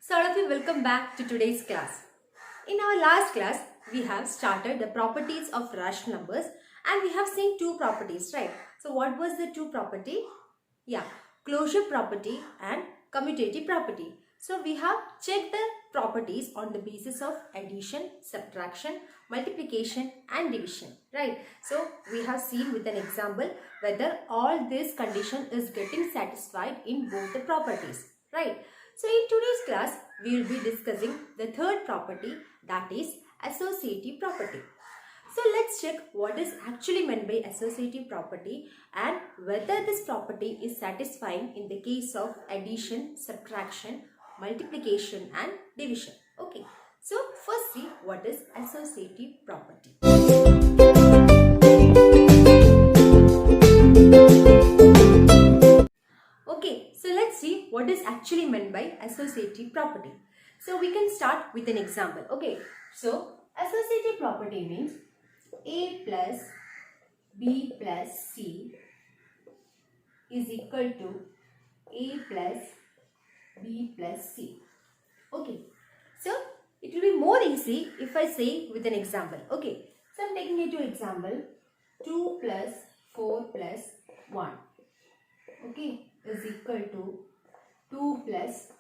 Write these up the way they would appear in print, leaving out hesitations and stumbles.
So all of you, welcome back to today's class. In our last class, we have started the properties of rational numbers and we have seen two properties, right? So what was the two property? Yeah, closure property and commutative property. So we have checked the properties on the basis of addition, subtraction, multiplication and division, right? So we have seen with an example whether all this condition is getting satisfied in both the properties, right? So in today's class, we will be discussing the third property, that is associative property. So let's check what is actually meant by associative property and whether this property is satisfying in the case of addition, subtraction, multiplication and division. Okay, so first see what is associative property. Okay, so let's see what is actually meant by associative property. So we can start with an example. Okay, so associative property means A plus B plus C is equal to A plus B plus C. Okay, so it will be more easy if I say with an example. Okay, so I am taking it to example 2 plus 4 plus 1. Okay, is equal to 2 plus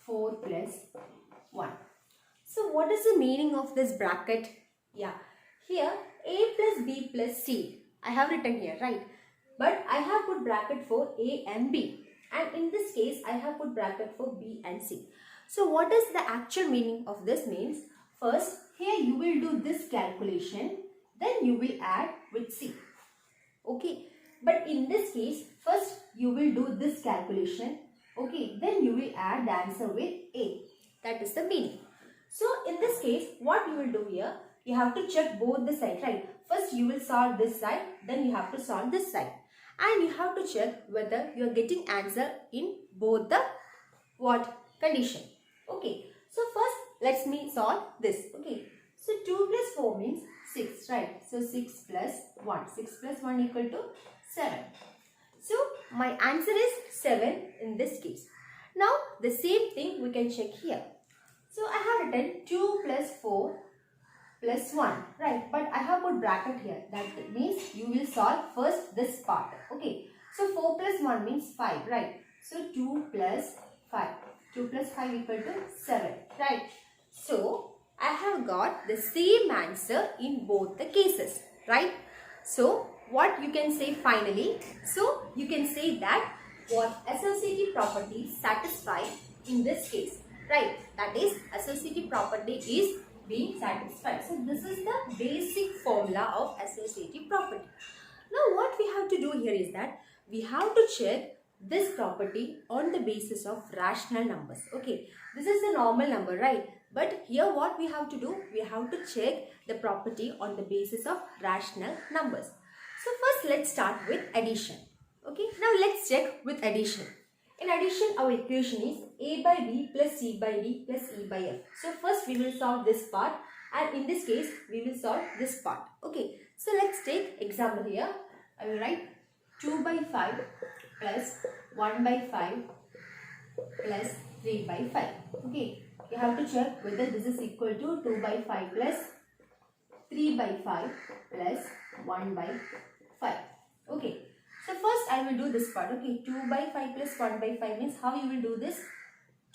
4 plus 1. So what is the meaning of this bracket? Yeah, here A plus B plus C I have written here, right? But I have put bracket for A and B, and in this case I have put bracket for B and C. So what is the actual meaning of this means? First, here you will do this calculation, then you will add with C. Okay, but in this case, first you will do this calculation, okay, then you will add the answer with A. That is the meaning. So in this case, what you will do here, you have to check both the sides, right? First you will solve this side, then you have to solve this side. And you have to check whether you are getting answer in both the what condition. Okay, so first let's me solve this. Okay, so 2 plus 4 means 6, right? So 6 plus 1. 6 plus 1 equal to 7. So my answer is 7 in this case. Now the same thing we can check here. So I have written 2 plus 4 plus 1, right? But I have put bracket here. That means you will solve first this part. Okay. So 4 plus 1 means 5, right? So 2 plus 5. 2 plus 5 equal to 7, right? So I have got the same answer in both the cases, right? So what you can say finally? So you can say that what associative property satisfy in this case, right? That is associative property is being satisfied. So this is the basic formula of associative property. Now what we have to do here is that we have to check this property on the basis of rational numbers. Okay, this is the normal number, right? But here what we have to do, we have to check the property on the basis of rational numbers. So first let's start with addition. Okay, now let's check with addition. In addition, our equation is A by B plus C by D plus E by F. So first we will solve this part, and in this case we will solve this part. Okay, so let's take example here. I will write 2 by 5 plus 1 by 5 plus 3 by 5. Okay, you have to check whether this is equal to 2 by 5 plus 3 by 5 plus 1 by 5. Okay, so first I will do this part. Okay, 2 by 5 plus 1 by 5 means how you will do this?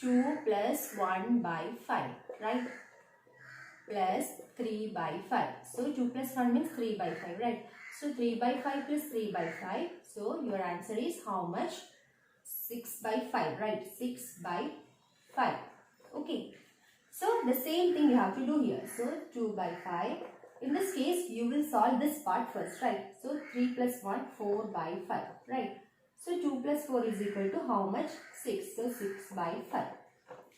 2 plus 1 by 5, right? Plus 3 by 5. So 2 plus 1 means 3 by 5, right? So 3 by 5 plus 3 by 5. So your answer is how much? 6 by 5, right? 6 by 5. Okay. So the same thing you have to do here. So 2 by 5. In this case, you will solve this part first, right? So 3 plus 1, 4 by 5, right? So 2 plus 4 is equal to how much? 6. So 6 by 5,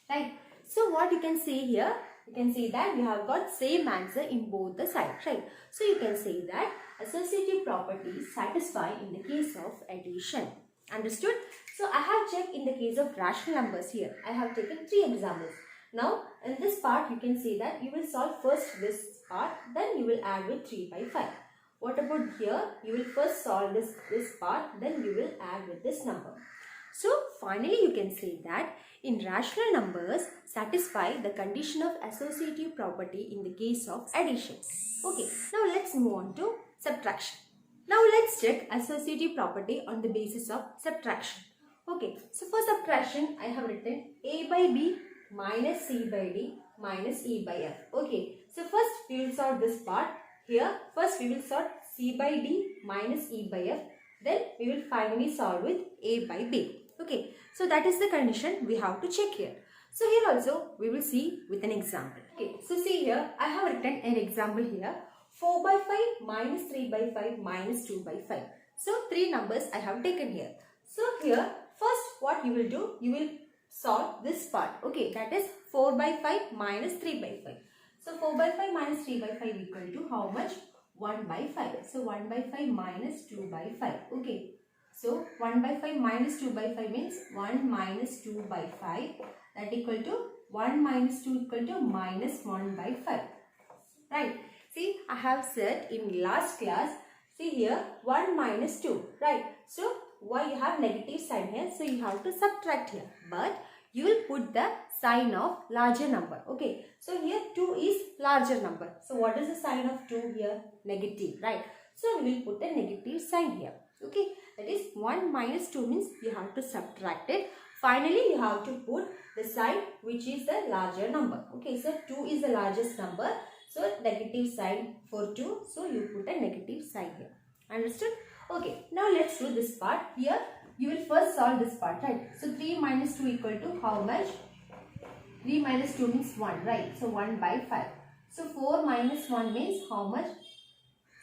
right? So what you can say here? You can say that we have got same answer in both the sides, right? So you can say that associative properties satisfy in the case of addition. Understood? So I have checked in the case of rational numbers here. I have taken 3 examples. Now in this part you can say that you will solve first this part, then you will add with 3 by 5. What about here? You will first solve this part, then you will add with this number. So finally you can say that in rational numbers satisfy the condition of associative property in the case of addition. Okay, now let's move on to subtraction. Now let's check associative property on the basis of subtraction. Okay, so for subtraction I have written A by B minus C by D minus E by F. Okay, so first we will solve this part. Here first we will solve C by D minus E by F. Then we will finally solve with A by B. Okay, so that is the condition we have to check here. So here also we will see with an example. Okay, so see here I have written an example here. 4 by 5 minus 3 by 5 minus 2 by 5. So 3 numbers I have taken here. So here first what you will do, you will solve this part. Okay, that is 4 by 5 minus 3 by 5. So 4 by 5 minus 3 by 5 equal to how much? 1 by 5. So 1 by 5 minus 2 by 5. Okay. So 1 by 5 minus 2 by 5 means 1 minus 2 by 5. That equal to 1 minus 2 equal to minus 1 by 5. Right. See, I have said in last class, see here 1 minus 2. Right. So why you have negative sign here? So you have to subtract here. But you will put the sign of larger number. Okay. So here 2 is larger number. So what is the sign of 2 here? Negative. Right. So we will put a negative sign here. Okay. That is 1 minus 2 means you have to subtract it. Finally, you have to put the sign which is the larger number. Okay. So 2 is the largest number. So negative sign for 2. So you put a negative sign here. Understood? Okay. Now let's do this part. Here you will first solve this part. Right. So 3 minus 2 equal to how much? 3 minus 2 means 1. Right. So 1 by 5. So 4 minus 1 means how much?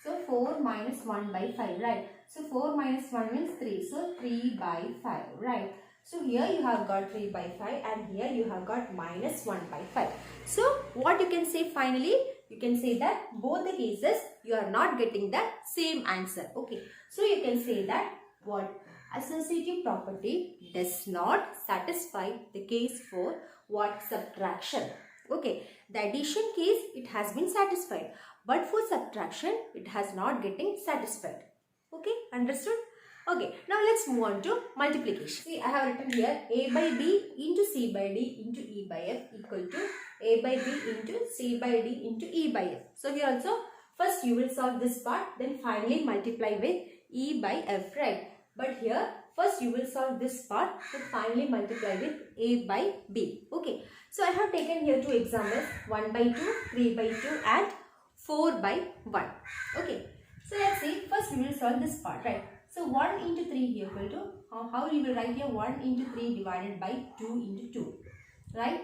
So 4 minus 1 by 5. Right. So 4 minus 1 means 3. So 3 by 5. Right. So here you have got 3 by 5 and here you have got minus 1 by 5. So what you can say finally? You can say that both the cases you are not getting the same answer. Okay. So you can say that what? Associative property does not satisfy the case for what? Subtraction. Okay. The addition case it has been satisfied. But for subtraction it has not getting satisfied. Okay. Understood? Okay, now let's move on to multiplication. See, I have written here A by B into C by D into E by F equal to A by B into C by D into E by F. So here also, first you will solve this part, then finally multiply with E by F, right? But here, first you will solve this part, then finally multiply with A by B. Okay, so I have taken here two examples, 1 by 2, 3 by 2 and 4 by 1. Okay, so let's see, first we will solve this part, right? So 1 into 3 here equal to, how you will write here 1 into 3 divided by 2 into 2, right?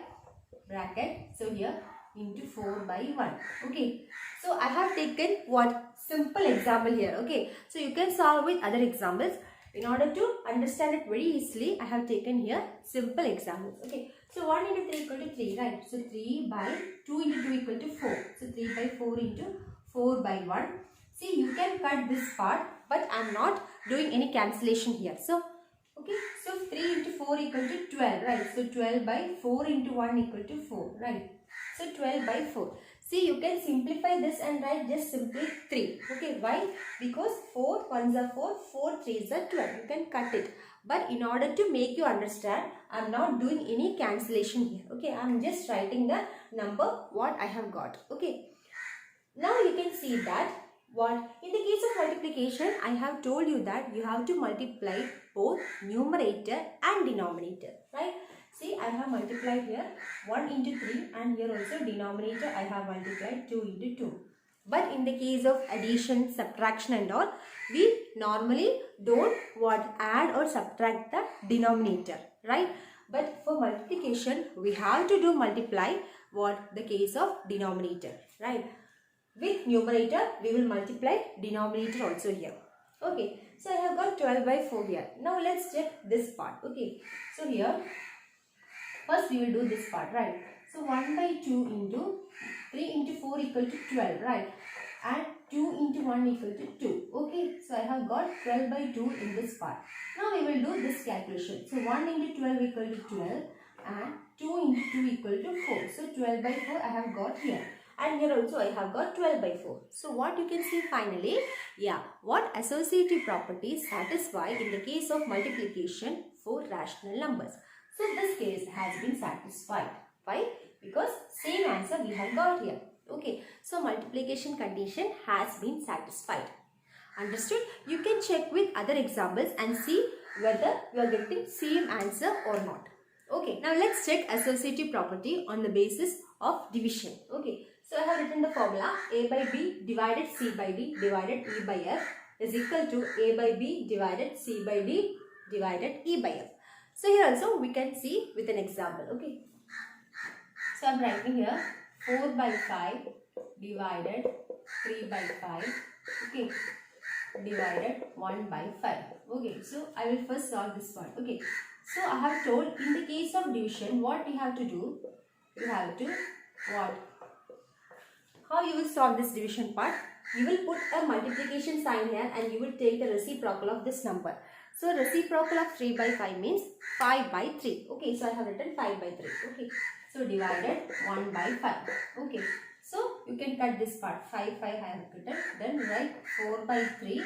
Bracket, so here into 4 by 1. Okay, so I have taken what? Simple example here. Okay, so you can solve with other examples. In order to understand it very easily, I have taken here simple examples. Okay, so 1 into 3 equal to 3, right? So 3 by 2 into 2 equal to 4. So 3 by 4 into 4 by 1. See, you can cut this part, but I am not doing any cancellation here. So, okay, so 3 into 4 equal to 12, right? So 12 by 4 into 1 equal to 4, right? So 12 by 4. See, you can simplify this and write just simply 3. Okay, why? Because 4 ones are 4, 4 3s are 12. You can cut it. But in order to make you understand, I am not doing any cancellation here. Okay, I am just writing the number what I have got. Okay, now you can see that what in the case of multiplication, I have told you that you have to multiply both numerator and denominator, right? See, I have multiplied here 1 into 3 and here also denominator I have multiplied 2 into 2. But in the case of addition, subtraction and all, we normally don't what add or subtract the denominator, right? But for multiplication, we have to do multiply what the case of denominator, right? With numerator, we will multiply denominator also here. Okay, so I have got 12 by 4 here. Now let's check this part. Okay, so here, first we will do this part, right? So 1 by 2 into 3 into 4 equal to 12, right? And 2 into 1 equal to 2. Okay, so I have got 12 by 2 in this part. Now we will do this calculation. So 1 into 12 equal to 12 and 2 into 2 equal to 4. So 12 by 4 I have got here. and here also I have got 12 by 4. So what you can see finally, yeah, what associative properties satisfy in the case of multiplication for rational numbers. So this case has been satisfied. Why? Because same answer we have got here. Okay, so multiplication condition has been satisfied. Understood? You can check with other examples and see whether you are getting same answer or not. Okay, now let's check associative property on the basis of division. Okay, so I have written the formula A by B divided C by D divided E by F is equal to A by B divided C by D divided E by F. So here also we can see with an example. Okay, so I am writing here 4 by 5 divided 3 by 5. Okay, divided 1 by 5. Okay, so I will first solve this part. Okay, so I have told in the case of division what you have to do. You have to what? How you will solve this division part? You will put a multiplication sign here and you will take the reciprocal of this number. So reciprocal of 3 by 5 means 5 by 3. Okay, so I have written 5 by 3. Okay, so divided 1 by 5. Okay. So you can cut this part, 5 I have written, then write 4 by 3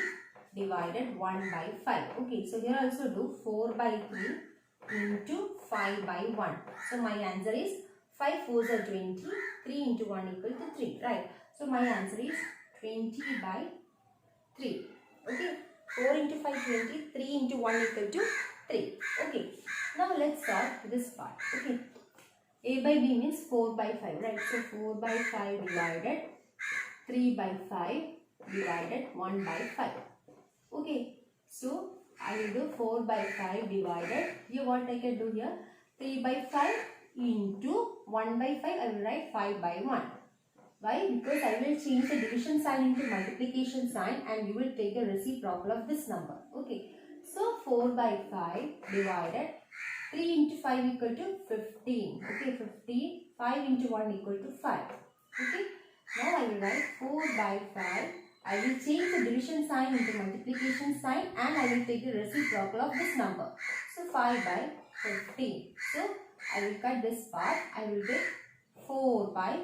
divided 1 by 5. Okay, so here also do 4 by 3 into 5 by 1. So my answer is 5 4s are 20, 3 into 1 equal to 3, right? So my answer is 20 by 3. Okay, 4 into 5 20, 3 into 1 equal to 3. Okay, now let's solve this part. Okay. A by B means 4 by 5, right? So 4 by 5 divided 3 by 5 divided 1 by 5. Okay, so I will do 4 by 5 divided, here what I can do here, 3 by 5 into 1 by 5, I will write 5 by 1. Why? Because I will change the division sign into multiplication sign and you will take a reciprocal of this number. Okay, so 4 by 5 divided 3 into 5 equal to 15. Okay, 15. 5 into 1 equal to 5. Okay. Now I will write 4 by 5. I will change the division sign into multiplication sign and I will take the reciprocal of this number. So 5 by 15. So I will cut this part. I will get 4 by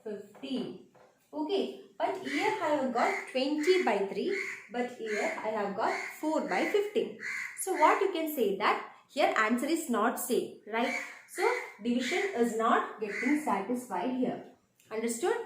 15. Okay. But here I have got 20 by 3. But here I have got 4 by 15. So what you can say that here answer is not same, right? So division is not getting satisfied here. Understood?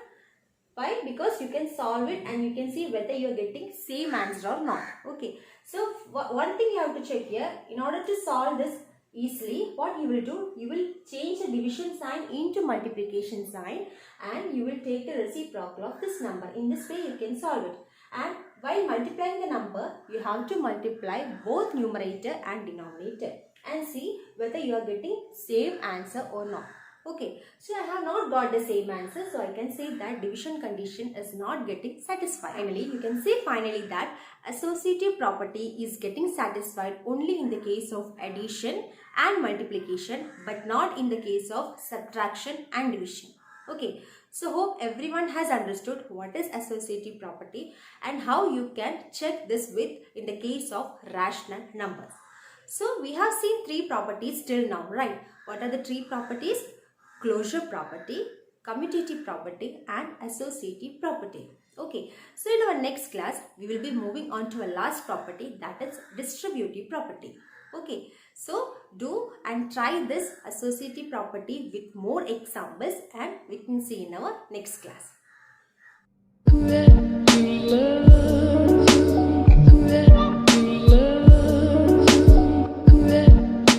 Why? Because you can solve it and you can see whether you are getting same answer or not. Okay. So one thing you have to check here, in order to solve this easily, what you will do, you will change the division sign into multiplication sign and you will take the reciprocal of this number. In this way you can solve it. And while multiplying the number, you have to multiply both numerator and denominator and see whether you are getting same answer or not. Okay, so I have not got the same answer, so I can say that division condition is not getting satisfied. Finally, you can say finally that associative property is getting satisfied only in the case of addition and multiplication, but not in the case of subtraction and division. Okay, so hope everyone has understood what is associative property and how you can check this with in the case of rational numbers. So we have seen three properties till now, right? What are the three properties? Closure property, commutative property and associative property. Okay, so in our next class, we will be moving on to a last property, that is distributive property. Okay, so do and try this associative property with more examples and we can see in our next class.